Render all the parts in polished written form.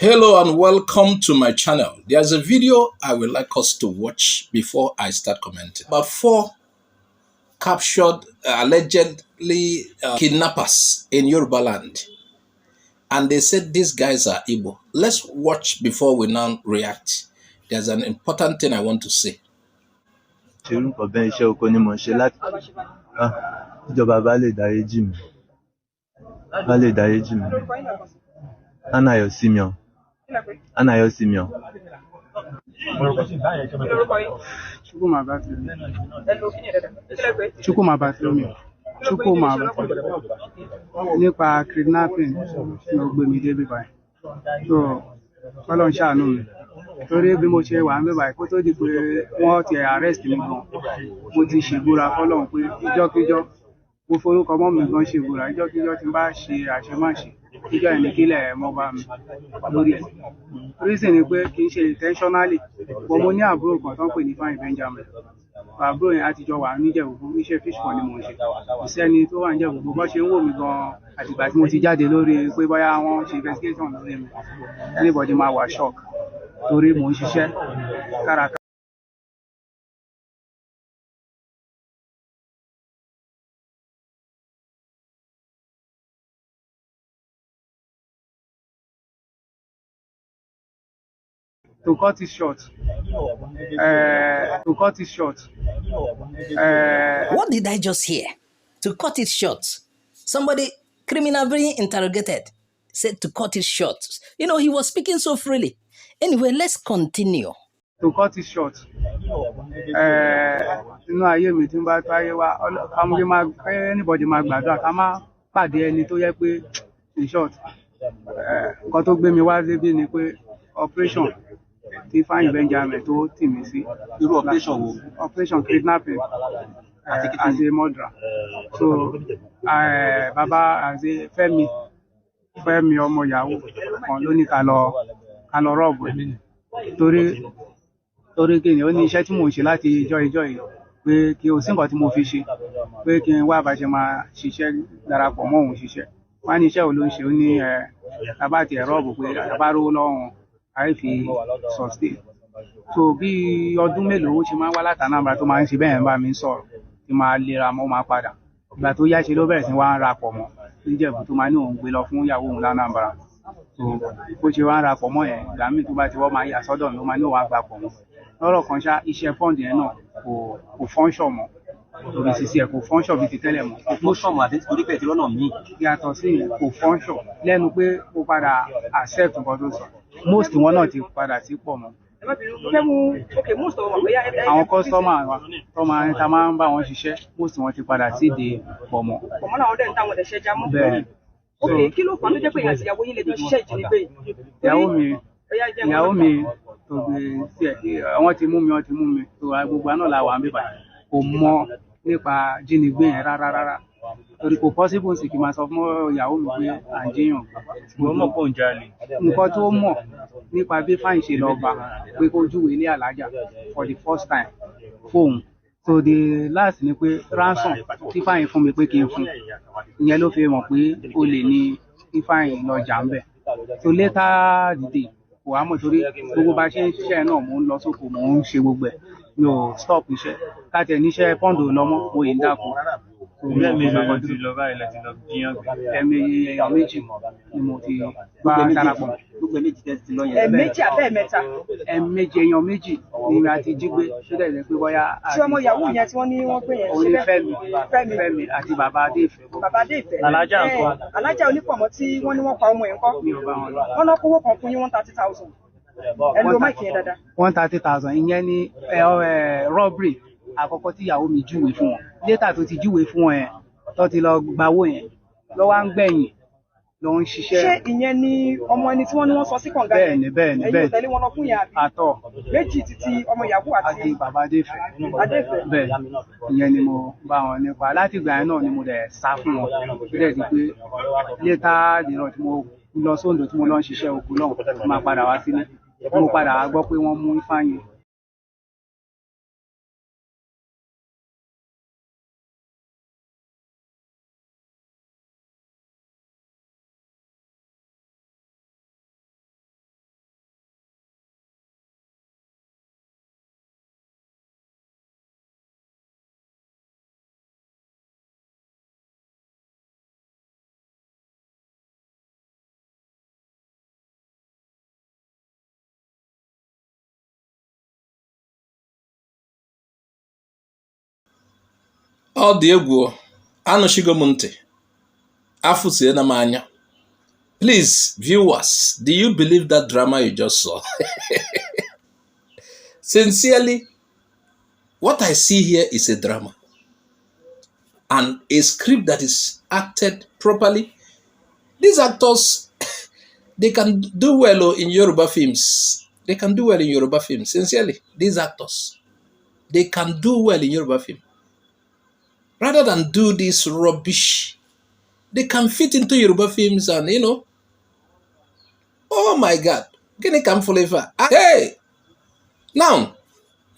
Hello and welcome to my channel. There's a video I would like us to watch before I start commenting. About 4 captured, allegedly kidnappers in Yoruba land. And they said these guys are Igbo. Let's watch before we now react. There's an important thing I want to say. Nípa kidnapping ló gbé mi débi báyìí. So Ọlọ́run ṣàánú mi torí bí mo ṣe wà ń bíbáyìí kó tó di pé wọ́n ti arrest mi gan, mo ti ṣèbúra fọ́lọ́run pé ìjọ́kíjọ́ mo forúkọ mọ́ mi gan ṣèbúra ìjọ́kíjọ́ tí n bá ṣe àṣemáṣe ìjọ́ ẹni kílẹ̀ mọ́ bá mi lórí ẹ̀. Reason ni pé kì í ṣe intentionally, but mo ní àbúrò kan tó ń pè ní Fine Benjamin. Àbúrò yẹn àtijọ́ wà níjẹ̀bùbù, iṣẹ́ fish pond ni mò ń ṣe. Kò sẹ́ni tó wà níjẹ̀bùbù bó ṣe ń wò mí gan-an àtìgbà tí mo ti jáde lórí pé bóyá wọ́n ṣe investigation lórí mi. Anybody máa wà shock torí mò ń ṣiṣẹ́ kárakára. To cut it short, what did I just hear? To cut it short, somebody criminally interrogated said to cut it short. You know, he was speaking so freely. Anyway, let's continue. To cut it short, inú ayé mi tí n bá táyé wá, anybody máa gbàdúrà ká má pàdé ẹni tó yẹ pé in short, nǹkan tó gbé mi wá débi ni pé operation tí Fine Benjamin tó tì mí sí. Irú operation wo? Operation kidnapping as a murderer. So bàbá as a Fẹ́mi ọmọ yahoo kan ló ní ká lọ rọ́ọ̀bù ẹ̀ torí kí ni ó ní iṣẹ́ tí mò ń ṣe láti ìjọ́ yìí pé kí o sí nǹkan tí mo fi ṣe pé kí n wá bá ṣe máa ṣiṣẹ́ darapọ̀ mọ́ òun ṣiṣẹ́. Wọ́n á ní iṣẹ́ wo ló ń ṣe, ó ní tàbá ti rọ́ọ̀bù pé tàbá rówó lọ́wọ́ àì fi sustain. So bí ọdún mélòó ó ṣe máa ń wá láti Anambra tó máa ń ṣe bẹ́ẹ̀ ń bá mi sọ̀rọ̀ tí máa lera mọ́ máa padà. Ìgbà tó yá ṣe ló bẹ̀rẹ̀ sí wá ń rapọ̀ mọ́ níjẹ̀bú tó máa ní òun gbé lọ fún ìyàwó òun l'Anambra. So bó ṣe wá ń rapọ̀ mọ́ yẹn, ìgbà míì tó bá ti wọ́n máa yà sọ́dọ̀ mi ó máa ní òun á gbà pọ̀ mọ́. Lọ́rọ̀ kan ṣá, iṣẹ́ fọ́ǹdì yẹn náà kò function mọ́ torí sísí ẹ̀ kò function bí ti tẹ́lẹ̀ mọ́. Kò function mọ́ àti torí pé ti lọ́nà míì. Yàtọ̀ sí yẹn kò function lẹ́nu pé ó padà accept nǹkan tó sọ. Most wọn náà ti padà sí pọ̀ mọ́. Àwọn customer wa tá máa ń bá wọn ṣiṣẹ́, most wọn ti padà sí ìdè pọ̀ mọ́. Bẹ́ẹ̀ kí ló fà á tó jẹ́ pé ìyá ìyàwó yín lè jọ ṣiṣẹ́ ìjínigbé yìí? Ìyàwó mi tó gbé sí ẹ̀, wọ́n ti mú mi tó gbogbo àná la wà ń bíbà kò mọ̀ nípa jínigbé yẹn rárá torí kò possible sì kí n máa sọ fún ìyàwó mi pé à ń jíyàn. Mo mọ̀ pé òun jalè. Nǹkan tó mọ̀ nípa bí Fine ṣe lọ bá pé kó júwèé ilé alájà for the first time fóun. So the last ni pé ransom tí Fine fún mi pé kí n fún, ìyẹn ló fi mọ̀ pé ó lè ní tí Fine lọ jà ń bẹ̀. So later dìde kò wá mọ̀ torí gbogbo bá ṣe ń ṣiṣẹ́ náà mò ń lọ sóko mò ń ṣe gbogbo ẹ̀, mi ò stop iṣẹ́ káàtẹ̀ níṣẹ́ pọ́ǹdù lọ́mọ́ mo yìí ń dáko. Lẹ́ẹ̀mejì ti lọ báyìí láti lọ jíyàn gbé. Èèyàn méjì ni mo ti bá darapọ̀. Gbogbo méjì tẹ́ ti lọ yẹn. Ẹ̀ẹ̀mejì àbẹ́ ẹ̀mẹ́ta? Ẹ̀ẹ̀mejì èèyàn méjì ni a ti jí gbé tó dẹ̀ jẹ́ pé bóyá. Tí ọmọ yahoo yẹn tí wọ́n ní wọ́n gbé yẹn. Òní Fẹ́mi àti bàbá Adéfẹ́. Bàbá Adéfẹ́. Alájà ńkọ́? Alájà onípọ̀mọ́ tí wọ́n ní wọ́n pa ọmọ yẹn ńkọ́? Mi ò bá wọn lọ. Wọ́n náà kówó kan fún yín 130,000. Ẹ lo máìkì yẹn dáadáa. 130,000 ìyẹn ni robbery àkọ́kọ́ tí ìyàwó mi júwe fún wọn. Later tó ti júwe fún wọn yẹn tó ti lọ gbawó yẹn lọ́wọ́ à ń gbẹ̀yìn ló ń ṣiṣẹ́. Ṣé ìyẹn ni ọmọ ẹni tí wọ́n ní wọ́n sọ sí kànga yẹn? Bẹ́ẹ̀ni. Ẹ̀yin ò tẹ̀lé wọn lọ fún yẹn àbí? Àtọ̀. Méjì títí ọmọ yahoo àti bàbá Adéfẹ́. Adéfẹ́. Bẹ́ẹ̀ ìyẹn ni mo bá wọn nípa láti ìgbà yẹn náà ni mo dẹ̀ sá fún wọn. Bẹ́ẹ̀ di pé later dìrọ̀ tí mo lọ sóńdò tí mo lọ ń ṣiṣẹ́ oko náà máa padà wá sílé. Mo padà wá gbọ́ pé wọ́n mú Fine Ọ dị egwu anụchigo m ntị afụsie na m anya. Please, viewers, do you believe that drama you just saw? Sincerely, what I see here is a drama and a script that is acted properly. These actors, they can do well in Yoruba films. They can do well in Yoruba films. Sincerely, these actors, they can do well in Yoruba film. Rather than do this rubbish, they can fit into Yoruba films and, you know, oh my God, gini kam flavor. Hey, now,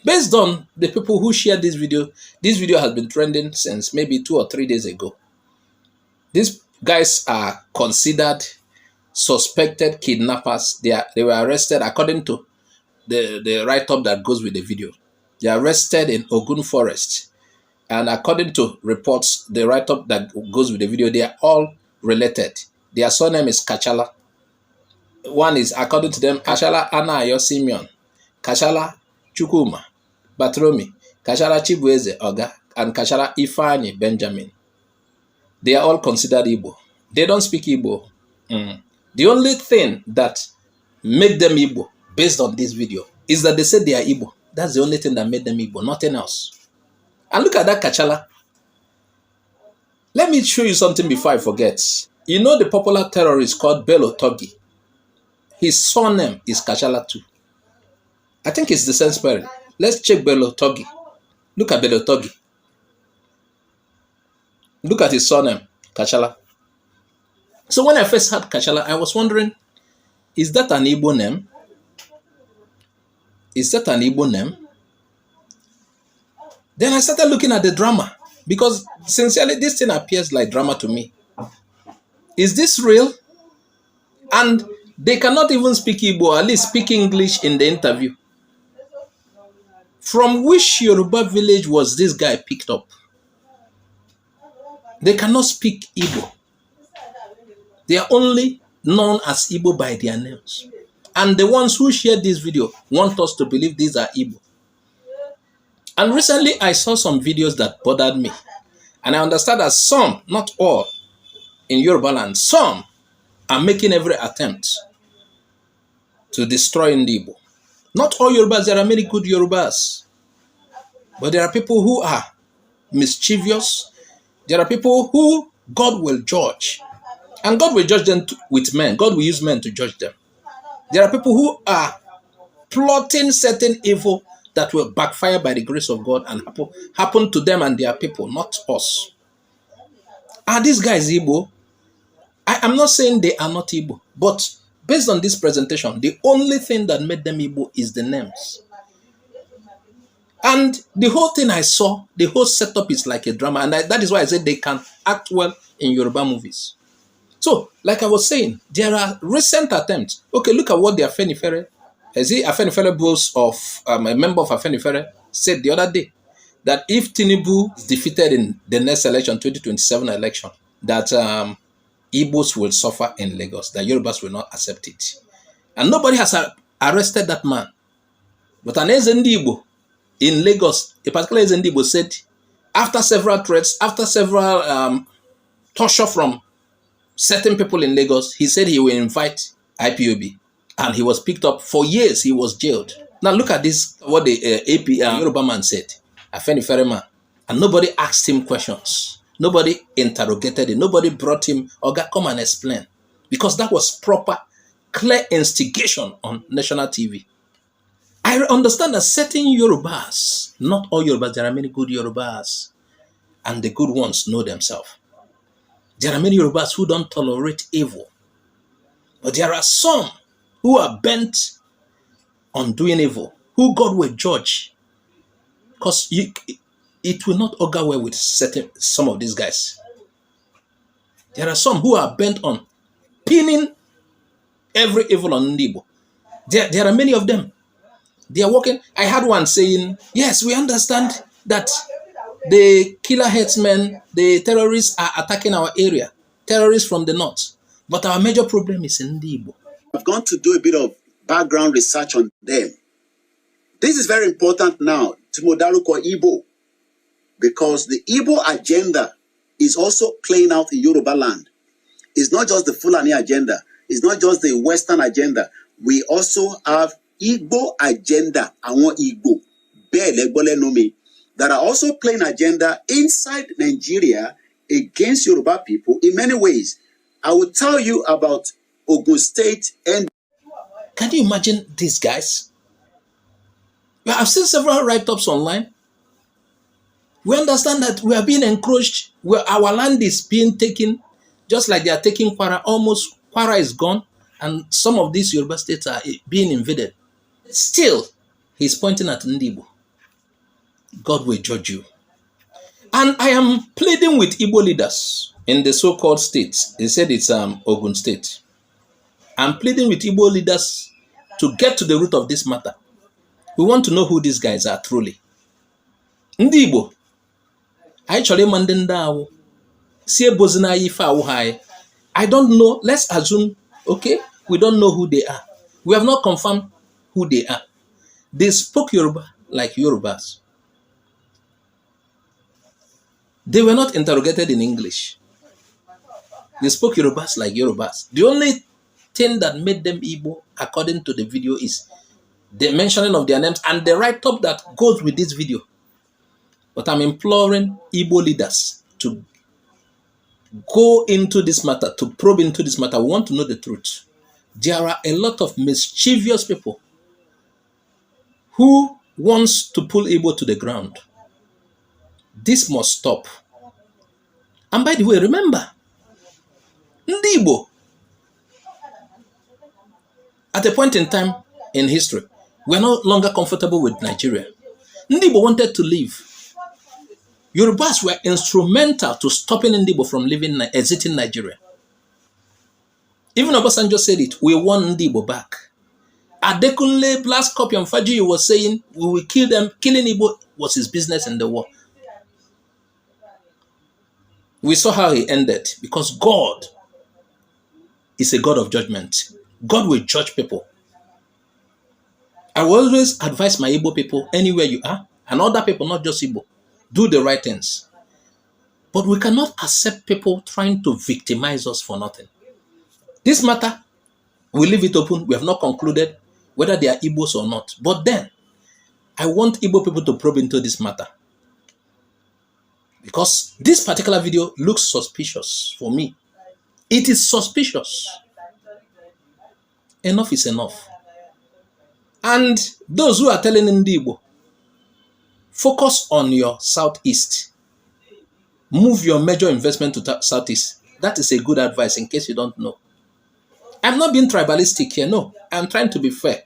based on the people who shared this video has been trending since maybe 2 or 3 days ago. These guys are considered suspected kidnappers. They were arrested according to the write-up that goes with the video. They are arrested in Ogun Forest. And according to reports, the write-up that goes with the video, they are all related. Their surname is Kachala. One is, according to them, Kachala Anayo Simeon, Kachala Chukuma, Batromi, Kachala Chibueze Oga, and Kachala Ifani Benjamin. They are all considered Igbo. They don't speak Igbo. The only thing that made them Igbo, based on this video, is that they said they are Igbo. That's the only thing that made them Igbo, nothing else. And look at that Kachala. Let me show you something before I forget. You know the popular terrorist called Bello Togi? His surname is Kachala too. I think it's the same spelling. Let's check Bello Togi. Look at Bello Togi. Look at his surname, Kachala. So when I first heard Kachala, I was wondering, is that an Igbo name? Is that an Igbo name? Then I started looking at the drama because sincerely, this thing appears like drama to me. Is this real? And they cannot even speak Igbo, at least speak English in the interview. From which Yoruba village was this guy picked up? They cannot speak Igbo. They are only known as Igbo by their names. And the ones who shared this video want us to believe these are Igbo. And recently I saw some videos that bothered me. And I understand that some, not all, in Yoruba land, some are making every attempt to destroy Ndi Igbo. Not all Yorubas, there are many good Yorubas. But there are people who are mischievous. There are people who God will judge. And God will judge them with men. God will use men to judge them. There are people who are plotting certain evil that will backfire by the grace of God and happen to them and their people, not us. Are these guys Igbo? I'm not saying they are not Igbo, but based on this presentation, the only thing that made them Igbo is the names. And the whole thing I saw, the whole setup is like a drama. And that is why I said they can act well in Yoruba movies. So, like I was saying, there are recent attempts. Okay, look at what the Afenifere, Afenifere boss of a member of Afenifere said the other day, that if Tinubu is defeated in the next election, 2027 election, that Igbos will suffer in Lagos, that Yorubas will not accept it. And nobody has arrested that man. But an Ndi Igbo in Lagos, a particular Ndi Igbo said, after several threats, after several torture from certain people in Lagos, he said he will invite IPOB. And he was picked up. For years, he was jailed. Now look at this, what the AP Yoruba man said, Afenifere man. And nobody asked him questions. Nobody interrogated him. Nobody brought him, Oga, come and explain. Because that was proper, clear instigation on national TV. I understand that certain Yorubas, not all Yorubas, there are many good Yorubas. And the good ones know themselves. There are many Yorubas who don't tolerate evil. But there are some who are bent on doing evil, who God will judge. Because it will not augur well with some of these guys. There are some who are bent on pinning every evil on Ndi Igbo. There are many of them. They are working. I had one saying, yes, we understand that the killer headsmen, the terrorists are attacking our area. Terrorists from the north. But our major problem is in Ndi Igbo. I've gone to do a bit of background research on them. This is very important now to Modaruko Igbo. because the Igbo agenda is also playing out in Yoruba land. It's not just the Fulani agenda. It's not just the Western agenda. We also have Igbo agenda, àwọn Igbo, that are also playing agenda inside Nigeria against Yoruba people in many ways. I will tell you about Ogun State and... Can you imagine these guys? Well, I've seen several write-ups online. We understand that we are being encroached, where our land is being taken, just like they are taking Kwara. Almost Kwara is gone, and some of these Yoruba states are being invaded. Still, he's pointing at Ndi Igbo. God will judge you. And I am pleading with Igbo leaders in the so-called states. They said it's Ogun State. I'm pleading with Igbo leaders to get to the root of this matter. We want to know who these guys are truly. Ndi Igbo, actually mandenda see bozina yifa high. I don't know. Let's assume, okay, we don't know who they are. We have not confirmed who they are. They spoke Yoruba like Yorubas. They were not interrogated in English. They spoke Yorubas like Yorubas. The only thing that made them Igbo, according to the video, is the mentioning of their names and the write-up that goes with this video. But I'm imploring Igbo leaders to go into this matter, to probe into this matter. We want to know the truth. There are a lot of mischievous people who wants to pull Igbo to the ground. This must stop. And by the way, remember, Ndi Igbo, at a point in time in history, we're no longer comfortable with Nigeria. Ndi Igbo wanted to leave. Yorubas were instrumental to stopping Ndi Igbo from exiting Nigeria. Even Obasanjo said it, we want Ndi Igbo back. Adekunle, Blas Copy and Faji was saying, we will kill them. Killing Igbo was his business in the war. We saw how he ended, because God is a God of judgment. God will judge people. I will always advise my Igbo people, anywhere you are, and other people, not just Igbo, do the right things. But we cannot accept people trying to victimize us for nothing. This matter, we leave it open. We have not concluded whether they are Igbos or not. But then, I want Igbo people to probe into this matter. Because this particular video looks suspicious for me. It is suspicious. Enough is enough. And those who are telling Ndi Igbo, focus on your southeast. Move your major investment to southeast. That is a good advice in case you don't know. I'm not being tribalistic here. No, I'm trying to be fair.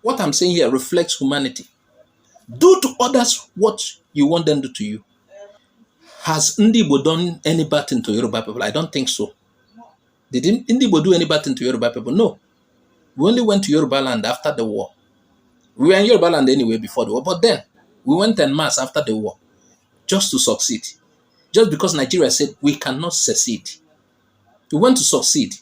What I'm saying here reflects humanity. Do to others what you want them to do to you. Has Ndi Igbo done any bad thing to Yoruba people? I don't think so. Did Ndi Igbo do any bad thing to Yoruba people? No. We only went to Yoruba land after the war. We were in Yoruba land anyway before the war, but then we went en masse after the war just to succeed. Just because Nigeria said we cannot succeed. We want to succeed.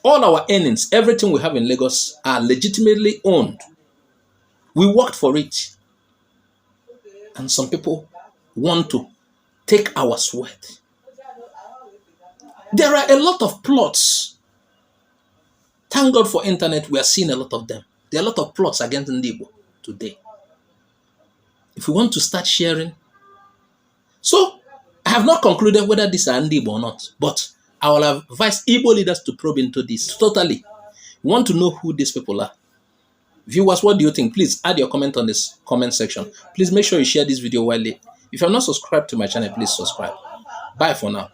All our earnings, everything we have in Lagos are legitimately owned. We worked for it. And some people want to take our sweat. There are a lot of plots. Thank God for internet, we are seeing a lot of them. There are a lot of plots against Ndi Igbo today. If we want to start sharing. So, I have not concluded whether these are Ndi Igbo or not, but I will advise Igbo leaders to probe into this totally. We want to know who these people are. Viewers, what do you think? Please add your comment on this comment section. Please make sure you share this video widely. If you are not subscribed to my channel, please subscribe. Bye for now.